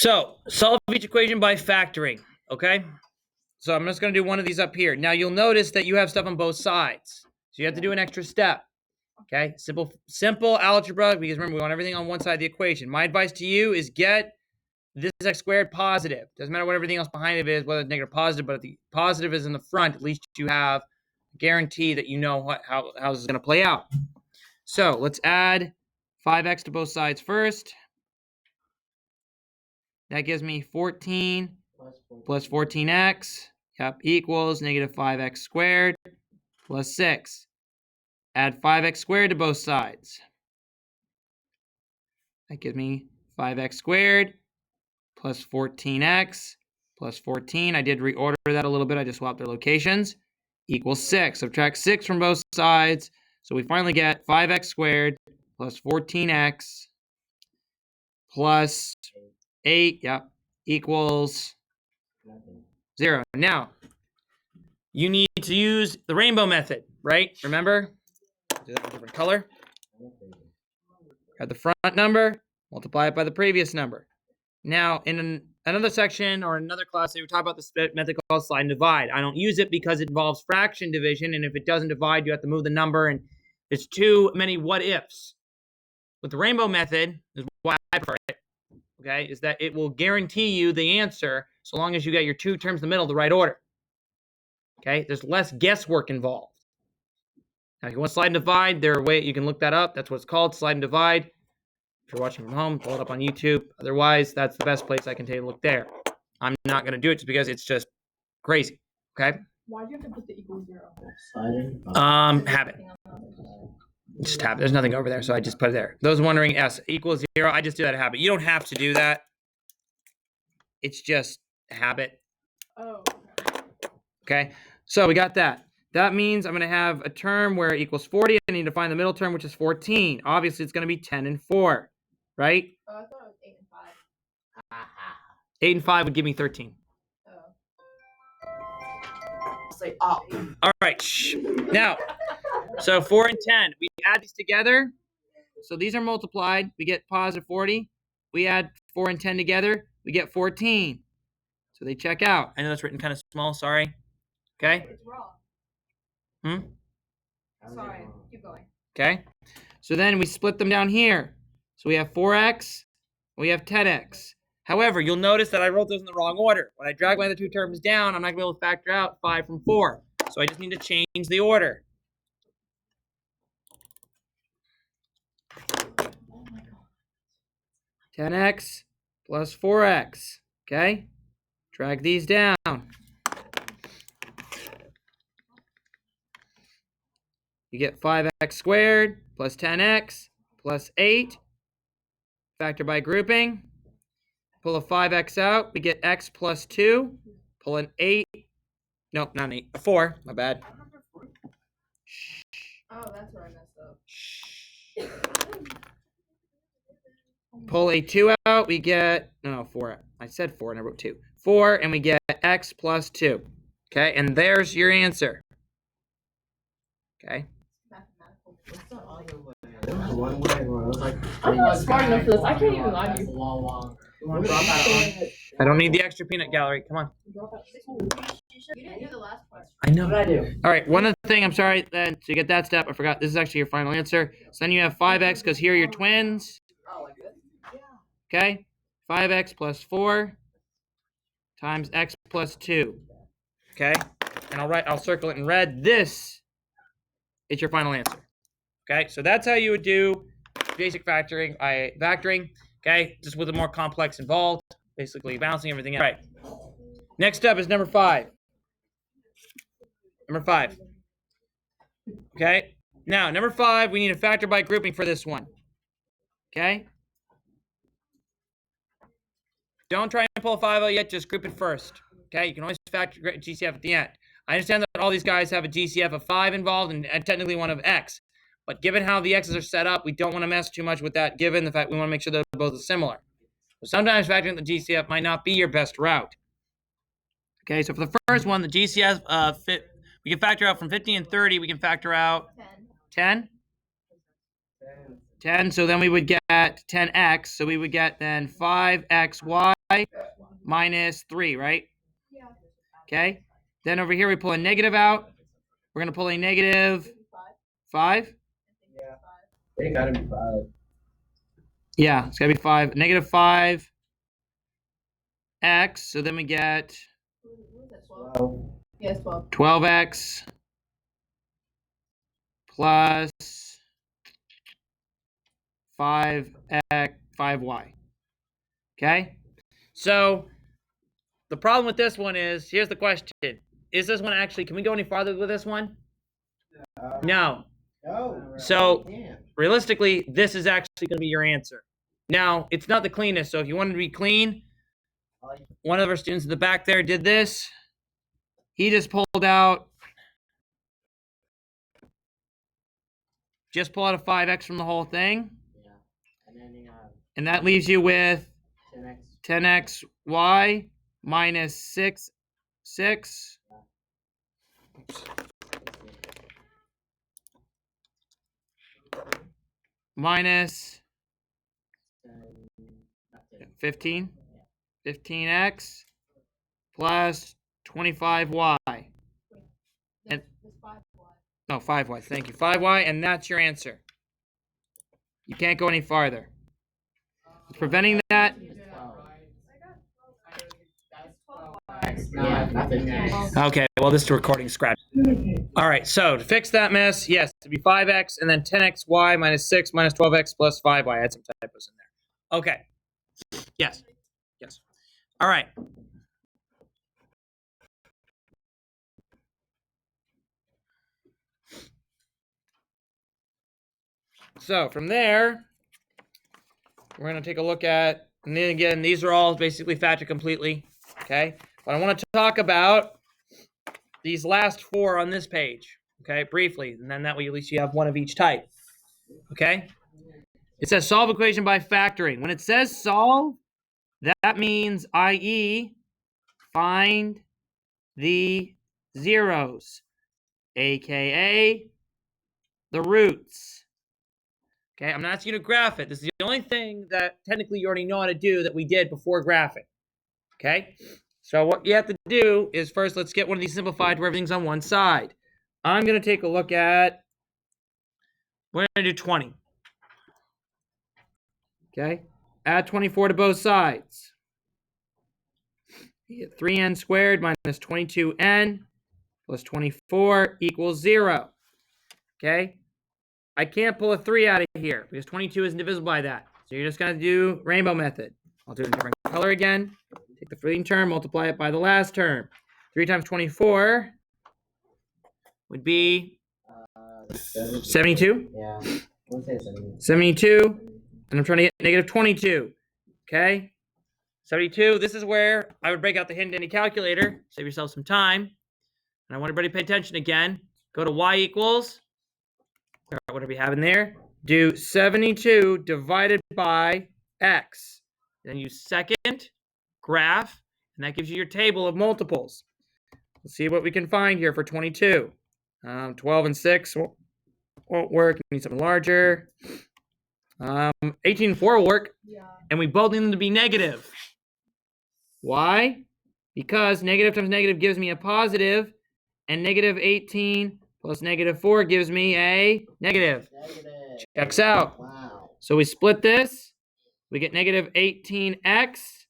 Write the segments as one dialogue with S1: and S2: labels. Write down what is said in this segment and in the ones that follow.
S1: So solve each equation by factoring, okay? So I'm just going to do one of these up here. Now you'll notice that you have stuff on both sides. So you have to do an extra step, okay? Simple algebra, because remember, we want everything on one side of the equation. My advice to you is get this x squared positive. Doesn't matter what everything else behind it is, whether it's negative or positive, but if the positive is in the front, at least you have a guarantee that you know how this is going to play out. So let's add 5x to both sides first. That gives me 14 plus 14x, equals negative 5x squared plus 6. Add 5x squared to both sides. That gives me 5x squared plus 14x plus 14. I did reorder that a little bit. I just swapped their locations. Equals 6. Subtract 6 from both sides. So we finally get 5x squared plus 14x plus 8, equals 0. Now, you need to use the rainbow method, right? Remember? Do that in a different color. Add the front number, multiply it by the previous number. Now, in another section or another class, they would talk about this method called slide and divide. I don't use it because it involves fraction division, and if it doesn't divide, you have to move the number, and there's too many what ifs. With the rainbow method, is why I prefer it, okay, is that it will guarantee you the answer so long as you get your two terms in the middle the right order. Okay, there's less guesswork involved. Now, if you want to slide and divide, there are ways you can look that up. That's what it's called, slide and divide. If you're watching from home, pull it up on YouTube. Otherwise, that's the best place I can tell you to look there. I'm not going to do it just because it's just crazy. Okay?
S2: Why do you have to put the equal 0?
S1: Habit. Just habit. There's nothing over there, so I just put it there. Those wondering, S equals 0, I just do that habit. You don't have to do that. It's just a habit.
S2: Oh.
S1: Okay? So we got that. That means I'm going to have a term where it equals 40. I need to find the middle term, which is 14. Obviously, it's going to be 10 and 4, right?
S2: Oh, I thought it was 8 and 5.
S1: 8 and 5 would give me 13.
S2: Oh. Say up.
S1: All right. Shh. Now, so 4 and 10. We add these together. So these are multiplied. We get positive 40. We add 4 and 10 together. We get 14. So they check out. I know that's written kind of small. Sorry. Okay?
S2: It's wrong. Sorry. Keep going.
S1: Okay. So then we split them down here. So we have 4x. We have 10x. However, you'll notice that I wrote those in the wrong order. When I drag my other two terms down, I'm not going to be able to factor out 5 from 4. So I just need to change the order.
S2: Oh my God.
S1: 10x plus 4x. Okay? Drag these down. You get 5x squared plus 10x plus 8. Factor by grouping. Pull a 5x out. We get x plus 2. Pull an 8. Nope, not an 8. A 4. My bad.
S2: Oh, that's where I messed up.
S1: Pull a 2 out. We get, no, 4. I said 4 and I wrote 2. 4, and we get x plus 2. Okay, and there's your answer. Okay.
S2: I'm not smart enough for this. I can't even lie to you.
S1: I don't need the extra peanut gallery. Come on.
S2: You didn't do the last question.
S1: I know.
S3: What I do?
S1: All right, one other thing. I'm sorry. Then to get that step, I forgot. This is actually your final answer. So then you have 5x because here are your twins.
S2: Oh, like this?
S1: Okay. 5x plus 4 times x plus 2. Okay. And I'll circle it in red. This is your final answer. Okay. So that's how you would do basic factoring. Okay. Just with a more complex involved. Basically balancing everything out. All right. Next up is number 5. Number 5. Okay. Now, number 5, we need a factor by grouping for this one. Okay. Don't try and pull a 5 out yet. Just group it first. Okay. You can always factor GCF at the end. I understand that all these guys have a GCF of 5 involved and technically one of x. But given how the x's are set up, we don't want to mess too much with that, given the fact we want to make sure they're both similar. So sometimes factoring the GCF might not be your best route. Okay, so for the first one, the GCF, we can factor out from 50 and 30. We can factor out 10? 10, so then we would get 10x. So we would get then 5xy minus 3, right? Okay. Then over here, we pull a negative out. We're going to pull a negative 5.
S2: Yeah. It gotta be 5.
S1: Yeah, it's got to be 5. Negative 5 x. So then we get
S2: 12.
S3: Yes, 12.
S1: 12x plus 5y. Okay? So the problem with this one is, here's the question. Is this one actually, can we go any farther with this one? No.
S2: No.
S1: So
S2: You can't.
S1: realistically, this is actually going to be your answer. Now, it's not the cleanest, so if you wanted to be clean, one of our students in the back there did this. He just pulled out, a 5x from the whole thing,
S2: Yeah. And then you have
S1: and that leaves you with
S2: 10x.
S1: 10xy minus 6 minus 15, 15x plus 25y. And no, 5y. Thank you. 5y, and that's your answer. You can't go any farther. What's preventing that?
S2: Yeah, not 15x.
S1: Okay, well, this recording scratched. All right, so to fix that mess, yes, it'd be 5x and then 10xy minus 6 minus 12x plus 5y. I had some typos in there. Okay. Yes. Yes. All right. So from there, we're going to take a look at, and then again, these are all basically factored completely. Okay. But I want to talk about these last 4 on this page. Okay, briefly, and then that way at least you have one of each type. Okay. It says solve equation by factoring. When it says solve, that means, i.e., find the zeros, aka the roots. Okay, I'm not asking you to graph it. This is the only thing that technically you already know how to do that we did before graphing. Okay, so what you have to do is first, let's get one of these simplified where everything's on one side. I'm going to take a look at, we're going to do 20. Okay, add 24 to both sides. You get 3n squared minus 22n plus 24 equals 0. Okay, I can't pull a 3 out of here because 22 isn't divisible by that. So you're just going to do rainbow method. I'll do it in a different color again. Take the fleeting term, multiply it by the last term. 3 times 24 would be 72.
S2: Yeah. Let's say 70.
S1: 72. And I'm trying to get negative 22. Okay? 72. This is where I would break out the hidden dandy calculator. Save yourself some time. And I want everybody to pay attention again. Go to y equals, what do we have in there? Do 72 divided by x. Then use second graph, and that gives you your table of multiples. Let's see what we can find here for 22. 12 and 6 won't work. We need something larger. 18 and 4 will work.
S3: Yeah.
S1: And we both need them to be negative. Why? Because negative times negative gives me a positive, and negative 18 plus negative 4 gives me a negative.
S2: Negative.
S1: Checks out.
S2: Wow.
S1: So we split this. We get negative 18x,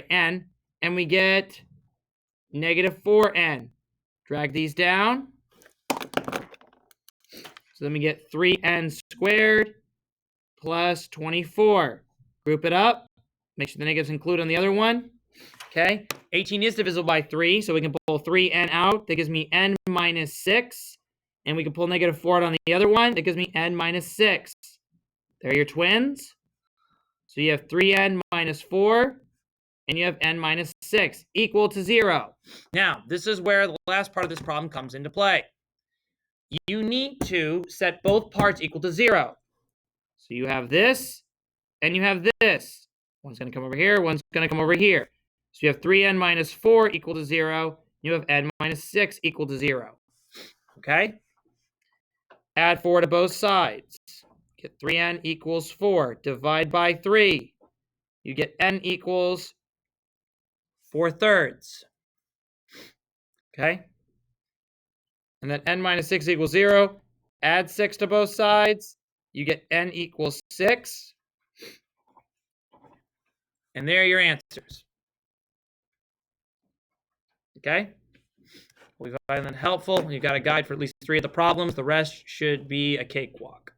S1: n, and we get negative 4n. Drag these down. So then we get 3n squared plus 24. Group it up. Make sure the negatives include on the other one. Okay. 18 is divisible by 3, so we can pull 3n out. That gives me n minus 6. And we can pull negative 4 out on the other one. That gives me n minus 6. They're your twins. So you have 3n minus 4, and you have n minus 6, equal to 0. Now, this is where the last part of this problem comes into play. You need to set both parts equal to 0. So you have this, and you have this. One's going to come over here, one's going to come over here. So you have 3n minus 4 equal to 0. You have n minus 6 equal to 0. Okay? Add 4 to both sides. Get 3n equals 4. Divide by 3. You get n equals 4/3. Okay? And then n minus 6 equals 0. Add 6 to both sides. You get n equals 6. And there are your answers. Okay? We've found that helpful. You've got a guide for at least 3 of the problems. The rest should be a cakewalk.